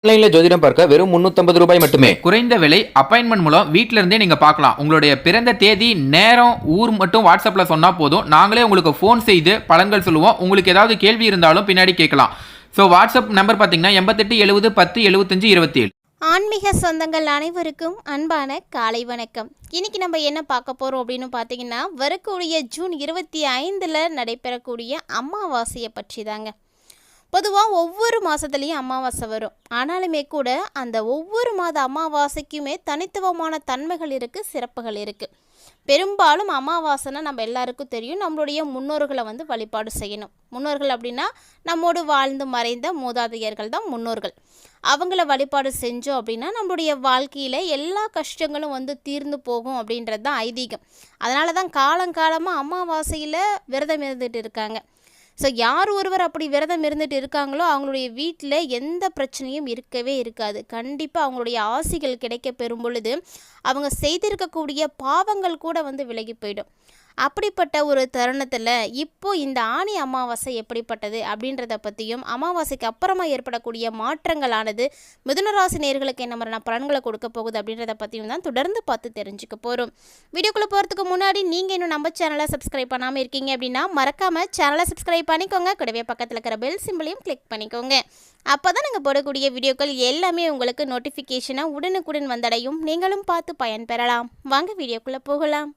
ஆன்லைன்ல ஜோதிடம் பார்க்க வெறும் 350 ரூபாய் மட்டுமே. குறைந்த விலை அப்பாயின்மெண்ட் மூலம் வீட்ல இருந்தே நீங்க பார்க்கலாம். உங்களுடைய பிறந்த தேதி, நேரம், ஊர் மட்டும் வாட்ஸ்அப்ல சொன்னா போதும். நாங்களே உங்களுக்கு ஃபோன் செய்து பலன்கள் சொல்லுவோம். உங்களுக்கு ஏதாவது கேள்வி இருந்தாலும் பின்னாடி கேட்கலாம். ஸோ வாட்ஸ்அப் நம்பர் பார்த்தீங்கன்னா 88 70 10 75 27. ஆன்மீக சொந்தங்கள் அனைவருக்கும் அன்பான காலை வணக்கம். இன்னைக்கு நம்ம என்ன பார்க்க போகிறோம் அப்படின்னு பார்த்தீங்கன்னா, வரக்கூடிய ஜூன் 25 நடைபெறக்கூடிய அமாவாசையை பற்றி தாங்க. பொதுவாக ஒவ்வொரு மாதத்துலேயும் அமாவாசை வரும். ஆனாலுமே கூட அந்த ஒவ்வொரு மாத அமாவாசைக்குமே தனித்துவமான தன்மைகள் இருக்குது, சிறப்புகள் இருக்குது. பெரும்பாலும் அமாவாசைன்னா நம்ம எல்லாருக்கும் தெரியும், நம்மளுடைய முன்னோர்களை வழிபாடு செய்யணும். முன்னோர்கள் அப்படின்னா நம்மோடு வாழ்ந்து மறைந்த மூதாதையர்கள் தான் முன்னோர்கள். அவங்கள வழிபாடு செஞ்சோம் அப்படின்னா நம்மளுடைய வாழ்க்கையில் எல்லா கஷ்டங்களும் தீர்ந்து போகும் அப்படின்றது தான் ஐதீகம். அதனால தான் காலங்காலமாக அமாவாசையில் விரதம் இருந்துட்டு இருக்காங்க. ஸோ யார் ஒருவர் அப்படி விரதம் இருந்துட்டு இருக்காங்களோ அவங்களுடைய வீட்டில் எந்த பிரச்சனையும் இருக்கவே இருக்காது. கண்டிப்பாக அவங்களுடைய ஆசிகள் கிடைக்க பெறும் பொழுது அவங்க செய்திருக்கக்கூடிய பாவங்கள் கூட விலகி போயிடும். அப்படிப்பட்ட ஒரு தருணத்தில் இப்போது இந்த ஆனி அமாவாசை எப்படிப்பட்டது அப்படின்றத பற்றியும், அமாவாசைக்கு அப்புறமா ஏற்படக்கூடிய மாற்றங்களானது மிதுனராசி நேயர்களுக்கு என்ன மாதிரியான பலன்களை கொடுக்க போகுது அப்படின்றத பற்றியும் தான் தொடர்ந்து பார்த்து தெரிஞ்சுக்க போகிறோம். வீடியோக்குள்ளே போகிறதுக்கு முன்னாடி நீங்கள் இன்னும் நம்ம சேனலை சப்ஸ்கிரைப் பண்ணாமல் இருக்கீங்க அப்படின்னா மறக்காமல் சேனலை சப்ஸ்கிரைப் பண்ணிக்கோங்க. கூடவே பக்கத்தில் இருக்கிற பெல் சிம்பிளையும் கிளிக் பண்ணிக்கோங்க. அப்போ தான் நாங்கள் போடக்கூடிய வீடியோக்கள் எல்லாமே உங்களுக்கு நோட்டிஃபிகேஷனாக உடனுக்குடன் வந்தடையும். நீங்களும் பார்த்து பயன்பெறலாம். வாங்க வீடியோக்குள்ளே போகலாம்.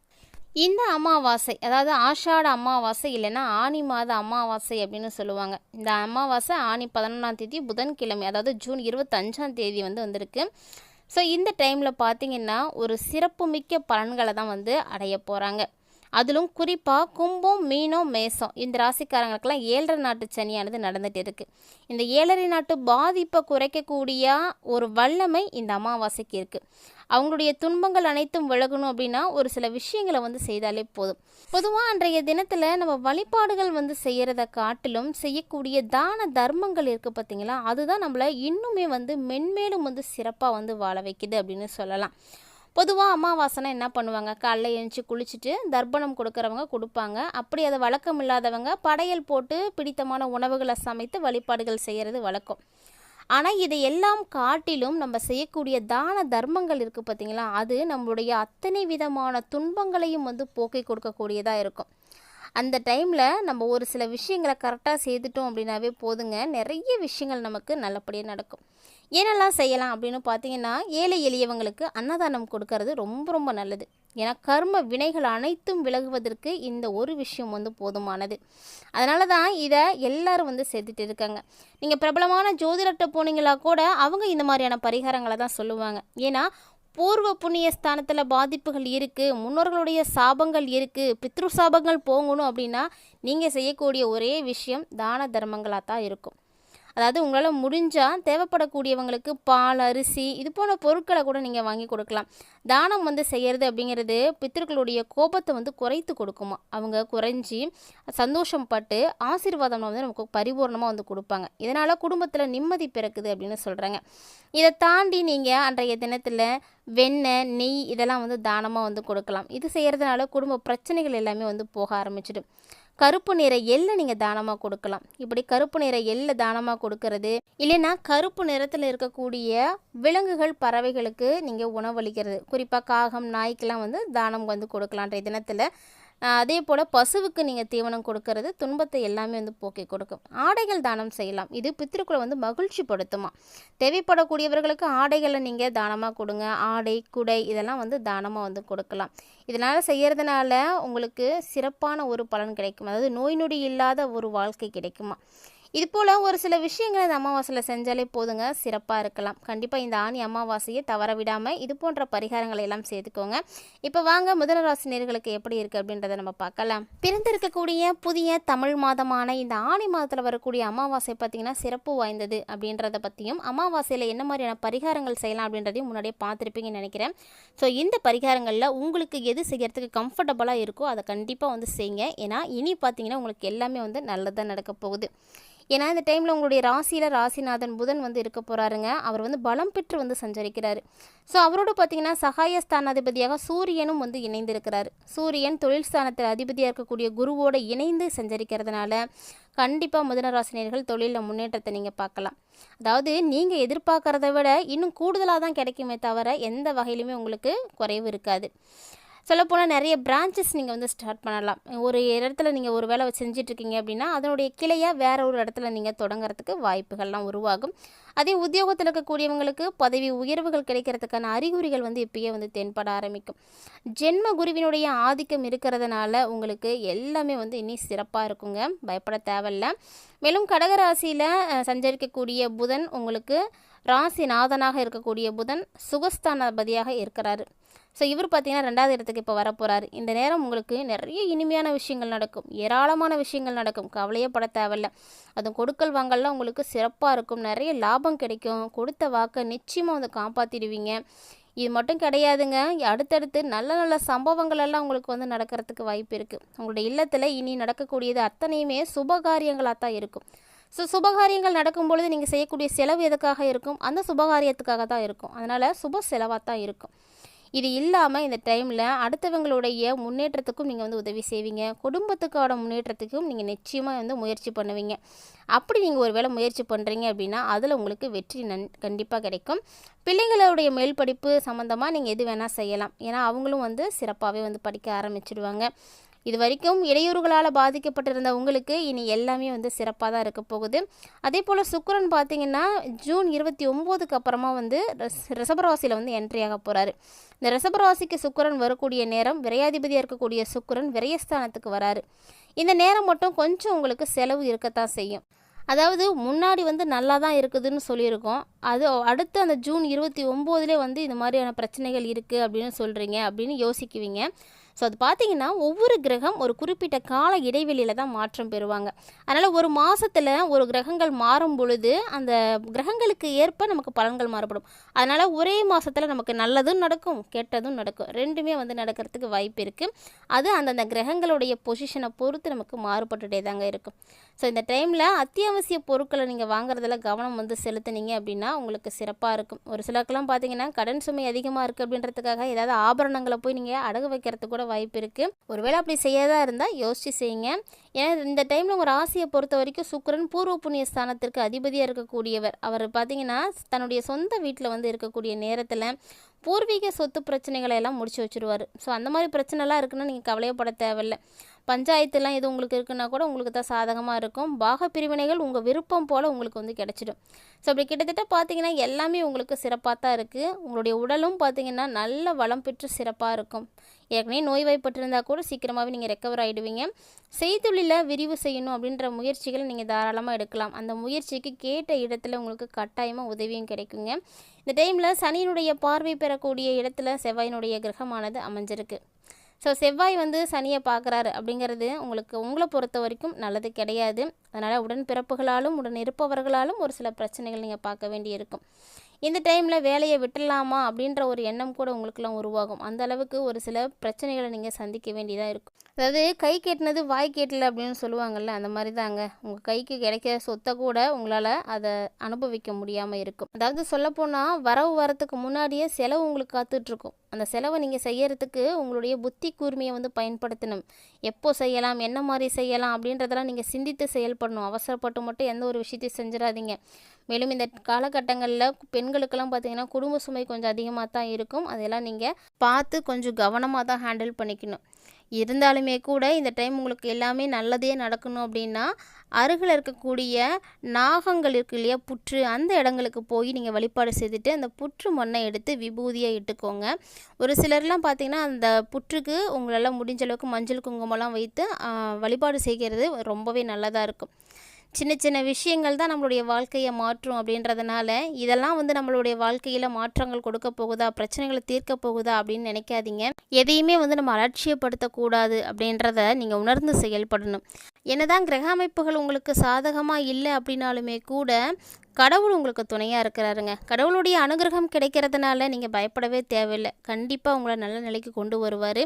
இந்த அமாவாசை, அதாவது ஆஷாட அமாவாசை இல்லைன்னா ஆனி மாத அமாவாசை அப்படின்னு சொல்லுவாங்க. இந்த அமாவாசை ஆனி 11ஆம் தேதி புதன்கிழமை, அதாவது ஜூன் 25ஆம் தேதி வந்திருக்கு. ஸோ இந்த டைமில் பார்த்திங்கன்னா ஒரு சிறப்புமிக்க பலன்களை தான் அடைய போகிறாங்க. அதிலும் குறிப்பாக கும்பம், மீனம், மேசம் இந்த ராசிக்காரங்களுக்கெல்லாம் 7.5 நாட்டு சனியானது நடந்துகிட்டு இருக்குது. இந்த 7.5 நாட்டு பாதிப்பை குறைக்கக்கூடிய ஒரு வல்லமை இந்த அமாவாசைக்கு இருக்குது. அவங்களுடைய துன்பங்கள் அனைத்தும் விலகணும் அப்படின்னா ஒரு சில விஷயங்களை செய்தாலே போதும். பொதுவாக அன்றைய தினத்தில் நம்ம வழிபாடுகள் செய்கிறத காட்டிலும் செய்யக்கூடிய தான தர்மங்கள் இருக்குது பார்த்திங்களா, அதுதான் நம்மளை இன்னுமே மென்மேலும் சிறப்பாக வாழ வைக்குது அப்படின்னு சொல்லலாம். பொதுவாக அமாவாசைனா என்ன பண்ணுவாங்க, காலைல எழுந்துச்சி குளிச்சுட்டு தர்ப்பணம் கொடுக்குறவங்க கொடுப்பாங்க. அப்படி அதை வழக்கம் இல்லாதவங்க படையல் போட்டு பிடித்தமான உணவுகளை சமைத்து வழிபாடுகள் செய்கிறது வழக்கம். ஆனால் இதை எல்லாம் காட்டிலும் நம்ம செய்யக்கூடிய தான தர்மங்கள் இருக்குது பார்த்திங்களா, அது நம்மளுடைய அத்தனை விதமான துன்பங்களையும் போக்கி கொடுக்கக்கூடியதாக இருக்கும். அந்த டைமில் நம்ம ஒரு சில விஷயங்களை கரெக்டாக செய்துட்டோம் அப்படின்னாவே போதுங்க, நிறைய விஷயங்கள் நமக்கு நல்லபடியாக நடக்கும். என்னெல்லாம் செய்யலாம் அப்படின்னு பார்த்தீங்கன்னா, ஏழை எளியவங்களுக்கு அன்னதானம் கொடுக்கறது ரொம்ப ரொம்ப நல்லது. ஏன்னா கர்ம வினைகள் அனைத்தும் விலகுவதற்கு இந்த ஒரு விஷயம் போதுமானது. அதனால தான் இதை எல்லாரும் செய்துட்டு இருக்காங்க. நீங்கள் பிரபலமான ஜோதிடர்கிட்ட போனீங்களா கூட அவங்க இந்த மாதிரியான பரிகாரங்களை தான் சொல்லுவாங்க. ஏன்னா பூர்வ புண்ணிய ஸ்தானத்தில் பாதிப்புகள் இருக்குது, முன்னோர்களுடைய சாபங்கள் இருக்குது, பித்ரு சாபங்கள் போகணும் அப்படின்னா நீங்கள் செய்யக்கூடிய ஒரே விஷயம் தான தர்மங்களாக தான் இருக்கும். அதாவது உங்களால் முடிஞ்சால் தேவைப்படக்கூடியவங்களுக்கு பால், அரிசி இது போன்ற பொருட்களை கூட நீங்கள் வாங்கி கொடுக்கலாம். தானம் செய்கிறது அப்படிங்கிறது பித்தர்களுடைய கோபத்தை குறைத்து கொடுக்குமா. அவங்க குறைஞ்சி சந்தோஷம் பட்டு ஆசீர்வாதம் நமக்கு பரிபூர்ணமாக கொடுப்பாங்க. இதனால் குடும்பத்தில் நிம்மதி பிறக்குது அப்படின்னு சொல்கிறாங்க. இதை தாண்டி நீங்கள் அன்றைய தினத்தில் வெண்ணெய், நெய் இதெல்லாம் தானமாக கொடுக்கலாம். இது செய்கிறதுனால குடும்ப பிரச்சனைகள் எல்லாமே போக ஆரம்பிச்சிடும். கருப்பு நிற எள்ளை நீங்கள் தானமாக கொடுக்கலாம். இப்படி கருப்பு நிற எள்ளை தானமாக கொடுக்கறது, இல்லைன்னா கருப்பு நிறத்தில் இருக்கக்கூடிய விலங்குகள், பறவைகளுக்கு நீங்கள் உணவளிக்கிறது, குறிப்பாக காகம், நாய்க்கெல்லாம் தானம் கொடுக்கலான்ற தினத்தில். அதே போல் பசுவுக்கு நீங்கள் தீவனம் கொடுக்கறது துன்பத்தை எல்லாமே போக்கி கொடுக்கும். ஆடைகள் தானம் செய்யலாம். இது பித்திருக்களை மகிழ்ச்சி படுத்துமா. தேவைப்படக்கூடியவர்களுக்கு ஆடைகளை நீங்கள் தானமாக கொடுங்க. ஆடை, குடை இதெல்லாம் தானமாக கொடுக்கலாம். இதனால் செய்கிறதுனால உங்களுக்கு சிறப்பான ஒரு பலன் கிடைக்கும். அதாவது நோய் நொடி இல்லாத ஒரு வாழ்க்கை கிடைக்குமா. இது போல் ஒரு சில விஷயங்களை இந்த அமாவாசையில் செஞ்சாலே போதுங்க, சிறப்பாக இருக்கலாம். கண்டிப்பாக இந்த ஆனி அமாவாசையை தவற விடாமல் இது போன்ற பரிகாரங்களை எல்லாம் சேர்த்துக்கோங்க. இப்போ வாங்க மிதுனராசி நேயர்களுக்கு எப்படி இருக்குது அப்படின்றத நம்ம பார்க்கலாம். பிறந்திருக்கக்கூடிய புதிய தமிழ் மாதமான இந்த ஆனி மாதத்தில் வரக்கூடிய அமாவாசை பார்த்திங்கன்னா சிறப்பு வாய்ந்தது அப்படின்றத பற்றியும், அமாவாசையில் என்ன மாதிரியான பரிகாரங்கள் செய்யலாம் அப்படின்றதையும் முன்னாடியே பார்த்துருப்பீங்கன்னு நினைக்கிறேன். ஸோ இந்த பரிகாரங்களில் உங்களுக்கு எது செய்கிறதுக்கு கம்ஃபர்டபுளாக இருக்கோ அதை கண்டிப்பாக செய்யுங்க. ஏன்னா இனி பார்த்திங்கன்னா உங்களுக்கு எல்லாமே நல்லதாக நடக்க போகுது. ஏன்னா இந்த டைமில் உங்களுடைய ராசியில் ராசிநாதன் புதன் வந்து இருக்க போகிறாருங்க. அவர் வந்து பலம் பெற்று வந்து சஞ்சரிக்கிறாரு. ஸோ அவரோடு பார்த்திங்கன்னா சகாயஸ்தானாதிபதியாக சூரியனும் வந்து இணைந்திருக்கிறார். சூரியன் தொழில் ஸ்தானத்தில் அதிபதியாக இருக்கக்கூடிய குருவோடு இணைந்து சஞ்சரிக்கிறதுனால கண்டிப்பாக மிதுனராசினியர்கள் தொழிலில் முன்னேற்றத்தை நீங்கள் பார்க்கலாம். அதாவது நீங்கள் எதிர்பார்க்குறத விட இன்னும் கூடுதலாக தான் கிடைக்குமே தவிர எந்த வகையிலுமே உங்களுக்கு குறைவு இருக்காது. சொல்லப்போனால் நிறைய பிரான்ச்சஸ் நீங்கள் வந்து ஸ்டார்ட் பண்ணலாம். ஒரு இடத்துல நீங்கள் ஒரு வேலை செஞ்சிட்ருக்கீங்க அப்படின்னா அதனுடைய கிளையாக வேறு ஒரு இடத்துல நீங்கள் தொடங்குறதுக்கு வாய்ப்புகள்லாம் உருவாகும். அதே உத்தியோகத்தில் இருக்கக்கூடியவங்களுக்கு பதவி உயர்வுகள் கிடைக்கிறதுக்கான அறிகுறிகள் வந்து இப்பயே வந்து தென்பட ஆரம்பிக்கும். ஜென்ம குருவினுடைய ஆதிக்கம் இருக்கிறதுனால உங்களுக்கு எல்லாமே வந்து இனி சிறப்பாக இருக்குங்க, பயப்பட தேவையில்ல. மேலும் கடகராசியில் சஞ்சரிக்கக்கூடிய புதன் உங்களுக்கு ராசிநாதனாக இருக்கக்கூடிய புதன் சுகஸ்தானாதிபதியாக இருக்கிறாரு. ஸோ இவர் பார்த்தீங்கன்னா 2வது இடத்துக்கு இப்போ வரப்போகிறாரு. இந்த நேரம் உங்களுக்கு நிறைய இனிமையான விஷயங்கள் நடக்கும், ஏராளமான விஷயங்கள் நடக்கும், கவலையே பட தேவையில்ல. அதுவும் கொடுக்கல் வாங்கல்லாம் உங்களுக்கு சிறப்பாக இருக்கும், நிறைய லாபம் கிடைக்கும், கொடுத்த வாக்கை நிச்சயமாக வந்து காப்பாற்றிடுவீங்க. இது மட்டும் கிடையாதுங்க, அடுத்தடுத்து நல்ல நல்ல சம்பவங்கள் எல்லாம் உங்களுக்கு வந்து நடக்கிறதுக்கு வாய்ப்பு இருக்குது. உங்களுடைய இல்லத்தில் இனி நடக்கக்கூடியது அத்தனையுமே சுபகாரியங்களாக தான் இருக்கும். ஸோ சுபகாரியங்கள் நடக்கும்பொழுது நீங்கள் செய்யக்கூடிய செலவு எதுக்காக இருக்கும்? அந்த சுபகாரியத்துக்காக தான் இருக்கும். அதனால் சுப செலவாக தான் இருக்கும். இது இல்லாமல் இந்த டைமில் அடுத்தவங்களுடைய முன்னேற்றத்துக்கும் நீங்கள் வந்து உதவி செய்வீங்க, குடும்பத்துக்கான முன்னேற்றத்துக்கும் நீங்கள் நிச்சயமாக வந்து முயற்சி பண்ணுவீங்க. அப்படி நீங்கள் ஒரு வேளை முயற்சி பண்ணுறீங்க அப்படின்னா அதில் உங்களுக்கு வெற்றி கண்டிப்பாக கிடைக்கும். பிள்ளைங்களுடைய மேல் படிப்பு சம்மந்தமாக நீங்கள் எது வேணால் செய்யலாம். ஏன்னா அவங்களும் வந்து சிறப்பாகவே வந்து படிக்க ஆரம்பிச்சிடுவாங்க. இது வரைக்கும் இடையூறுகளால் பாதிக்கப்பட்டிருந்த உங்களுக்கு இனி எல்லாமே வந்து சிறப்பாக தான் இருக்க போகுது. அதே போல் சுக்கிரன் பார்த்திங்கன்னா ஜூன் 29க்கு அப்புறமா வந்து ரிஷபராசியில் வந்து என்ட்ரி ஆக போகிறாரு. இந்த ரிஷபராசிக்கு சுக்கிரன் வரக்கூடிய நேரம் விரையாதிபதியாக இருக்கக்கூடிய சுக்கிரன் விரயஸ்தானத்துக்கு வராரு. இந்த நேரம் மட்டும் கொஞ்சம் உங்களுக்கு செலவு இருக்கத்தான் செய்யும். அதாவது முன்னாடி வந்து நல்லா தான் இருக்குதுன்னு சொல்லியிருக்கோம், அது அடுத்து அந்த ஜூன் 29லே வந்து இது மாதிரியான பிரச்சனைகள் இருக்குது அப்படின்னு சொல்கிறீங்க அப்படின்னு யோசிக்குவீங்க. ஸோ அது பார்த்திங்கன்னா ஒவ்வொரு கிரகம் ஒரு குறிப்பிட்ட கால இடைவெளியில் தான் மாற்றம் பெறுவாங்க. அதனால் ஒரு மாதத்தில் ஒரு கிரகங்கள் மாறும் பொழுது அந்த கிரகங்களுக்கு ஏற்ப நமக்கு பலன்கள் மாறுபடும். அதனால் ஒரே மாதத்தில் நமக்கு நல்லதும் நடக்கும் கெட்டதும் நடக்கும், ரெண்டுமே வந்து நடக்கிறதுக்கு வாய்ப்பு இருக்குது. அது அந்தந்த கிரகங்களுடைய பொசிஷனை பொறுத்து நமக்கு மாறுபட்டுட்டே தாங்க இருக்கும். ஸோ இந்த டைமில் அத்தியாவசிய பொருட்களை நீங்கள் வாங்குறதுல கவனம் வந்து செலுத்துனீங்க அப்படின்னா உங்களுக்கு சிறப்பாக இருக்கும். ஒரு சிலருக்கெல்லாம் பார்த்தீங்கன்னா கடன் சுமை அதிகமாக இருக்குது அப்படின்றதுக்காக ஏதாவது ஆபரணங்களை போய் நீங்கள் அடகு வைக்கிறதுக்கு கூட வாய்ப்பு இருக்குது. ஒருவேளை அப்படி செய்யாதா இருந்தால் யோசிச்சு செய்யுங்க. ஏன்னா இந்த டைமில் உங்கள் ராசியை பொறுத்த வரைக்கும் சுக்கிரன் பூர்வ புண்ணிய ஸ்தானத்திற்கு அதிபதியாக இருக்கக்கூடியவர். அவர் பார்த்தீங்கன்னா தன்னுடைய சொந்த வீட்டில் வந்து இருக்கக்கூடிய நேரத்தில் பூர்வீக சொத்து பிரச்சனைகளை எல்லாம் முடிச்சு வச்சுருவார். ஸோ அந்த மாதிரி பிரச்சனைலாம் இருக்குன்னா நீங்கள் கவலையப்பட தேவையில்லை. பஞ்சாயத்துலாம் எது உங்களுக்கு இருக்குன்னா கூட உங்களுக்கு தான் சாதகமாக இருக்கும். பாக பிரிவினைகள் உங்கள் விருப்பம் போல் உங்களுக்கு வந்து கிடச்சிடும். ஸோ அப்படி கிட்டத்தட்ட பார்த்தீங்கன்னா எல்லாமே உங்களுக்கு சிறப்பாக தான் இருக்குது. உங்களுடைய உடலும் பார்த்தீங்கன்னா நல்ல வளம் பெற்று சிறப்பாக இருக்கும். ஏற்கனவே நோய்வாய்ப்பட்டிருந்தால் கூட சீக்கிரமாகவே நீங்கள் ரெக்கவர் ஆகிடுவீங்க. செய்தொழிலை விரிவு செய்யணும் அப்படின்ற முயற்சிகளை நீங்கள் தாராளமாக எடுக்கலாம். அந்த முயற்சிக்கு கேட்ட இடத்துல உங்களுக்கு கட்டாயமாக உதவியும் கிடைக்குங்க. இந்த டைமில் சனியினுடைய பார்வை பெறக்கூடிய இடத்துல செவ்வாயினுடைய கிரகமானது அமைஞ்சிருக்கு. ஸோ செவ்வாய் வந்து சனியை பார்க்குறாரு அப்படிங்கிறது உங்களை பொறுத்த வரைக்கும் நல்லது கிடையாது. அதனால் உடன்பிறப்புகளாலும் உடன் இருப்பவர்களாலும் ஒரு சில பிரச்சனைகள் நீங்கள் பார்க்க வேண்டியிருக்கும். இந்த டைமில் வேலையை விட்டுடலாமா அப்படின்ற ஒரு எண்ணம் கூட உங்களுக்குலாம் உருவாகும். அந்த அளவுக்கு ஒரு சில பிரச்சனைகளை நீங்கள் சந்திக்க வேண்டியதாக இருக்கும். அதாவது கை கெட்டினது வாய் கேட்டல அப்படின்னு சொல்லுவாங்கள்ல, அந்த மாதிரி தாங்க உங்கள் கைக்கு கிடைக்கிற சொத்தை கூட உங்களால் அதை அனுபவிக்க முடியாமல் இருக்கும். அதாவது சொல்லப்போனால் வரவு வரத்துக்கு முன்னாடியே செலவு உங்களுக்கு காத்துட்ருக்கும். அந்த செலவை நீங்கள் செய்யறதுக்கு உங்களுடைய புத்தி கூர்மையை வந்து பயன்படுத்தணும். எப்போ செய்யலாம், என்ன மாதிரி செய்யலாம் அப்படின்றதெல்லாம் நீங்கள் சிந்தித்து செயல்படணும். அவசரப்பட்டு மட்டும் எந்த ஒரு விஷயத்தையும் செஞ்சிடாதீங்க. மேலும் இந்த காலகட்டங்களில் பெண்களுக்கெல்லாம் பார்த்தீங்கன்னா குடும்ப சுமை கொஞ்சம் அதிகமாக தான் இருக்கும். அதெல்லாம் நீங்கள் பார்த்து கொஞ்சம் கவனமாக தான் ஹேண்டில் பண்ணிக்கணும். இருந்தாலுமே கூட இந்த டைம் உங்களுக்கு எல்லாமே நல்லதே நடக்கணும் அப்படின்னா அருகில் இருக்கக்கூடிய நாகங்கள் இருக்கு இல்லையா, புற்று, அந்த இடங்களுக்கு போய் நீங்கள் வழிபாடு செய்துட்டு அந்த புற்று மண்ணை எடுத்து விபூதியாக இட்டுக்கோங்க. ஒரு சிலர்லாம் பார்த்திங்கன்னா அந்த புற்றுக்கு உங்களால் முடிஞ்ச அளவுக்கு மஞ்சள் குங்குமம்லாம் வைத்து வழிபாடு செய்கிறது ரொம்பவே நல்லதாக இருக்கும். சின்ன சின்ன விஷயங்கள் தான் நம்மளுடைய வாழ்க்கையை மாற்றும் அப்படின்றதுனால இதெல்லாம் வந்து நம்மளுடைய வாழ்க்கையில் மாற்றங்கள் கொடுக்க போகுதா, பிரச்சனைகளை தீர்க்க போகுதா அப்படின்னு நினைக்காதீங்க. எதையுமே வந்து நம்ம அலட்சியப்படுத்தக்கூடாது அப்படின்றத நீங்கள் உணர்ந்து செயல்படணும். என்னதான் கிரக அமைப்புகள் உங்களுக்கு சாதகமாக இல்லை அப்படின்னாலுமே கூட கடவுள் உங்களுக்கு துணையாக இருக்கிறாருங்க. கடவுளுடைய அனுகிரகம் கிடைக்கிறதுனால நீங்கள் பயப்படவே தேவையில்லை. கண்டிப்பாக உங்களை நல்ல நிலைக்கு கொண்டு வருவார்.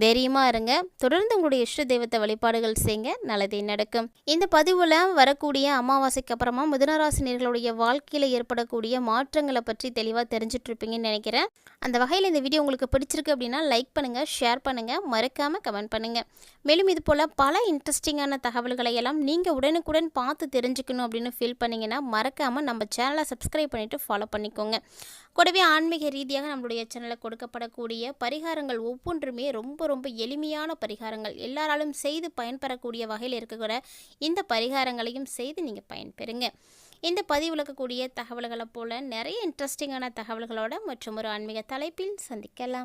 தைரியமாக இருங்க. தொடர்ந்து உங்களுடைய இஷ்ட தெய்வத்தை வழிபாடுகள் செய்யுங்க. நல்லதே நடக்கும். இந்த பதிவில் வரக்கூடிய அமாவாசைக்கு அப்புறமா மிதுனராசினியர்களுடைய வாழ்க்கையில் ஏற்படக்கூடிய மாற்றங்களை பற்றி தெளிவாக தெரிஞ்சுட்டு இருப்பீங்கன்னு நினைக்கிறேன். அந்த வகையில் இந்த வீடியோ உங்களுக்கு பிடிச்சிருக்கு அப்படின்னா லைக் பண்ணுங்கள், ஷேர் பண்ணுங்கள், மறக்காமல் கமெண்ட் பண்ணுங்கள். மேலும் இது போல் பல இன்ட்ரெஸ்டிங்கான தகவல்களை எல்லாம் நீங்கள் உடனுக்குடன் பார்த்து தெரிஞ்சுக்கணும் அப்படின்னு ஃபீல் பண்ணிங்கன்னா மறக்காமல் நம்ம சேனலை சப்ஸ்கிரைப் பண்ணிவிட்டு ஃபாலோ பண்ணிக்கோங்க. கூடவே ஆன்மீக ரீதியாக நம்மளுடைய சேனலில் கொடுக்கப்படக்கூடிய பரிகாரங்கள் ஒவ்வொன்றுமே ரொம்ப ரொம்ப எளிமையான பரிகாரங்கள். எல்லாராலும் செய்து பயன்பெறக்கூடிய வகையில் இருக்கக்கூடிய இந்த பரிகாரங்களையும் செய்து நீங்கள் பயன்பெறுங்க. இந்த பதிவு விளக்கக்கூடிய தகவல்களை போல் நிறைய இன்ட்ரெஸ்டிங்கான தகவல்களோட மற்றும் ஒரு ஆன்மீக தலைப்பில் சந்திக்கலாம்.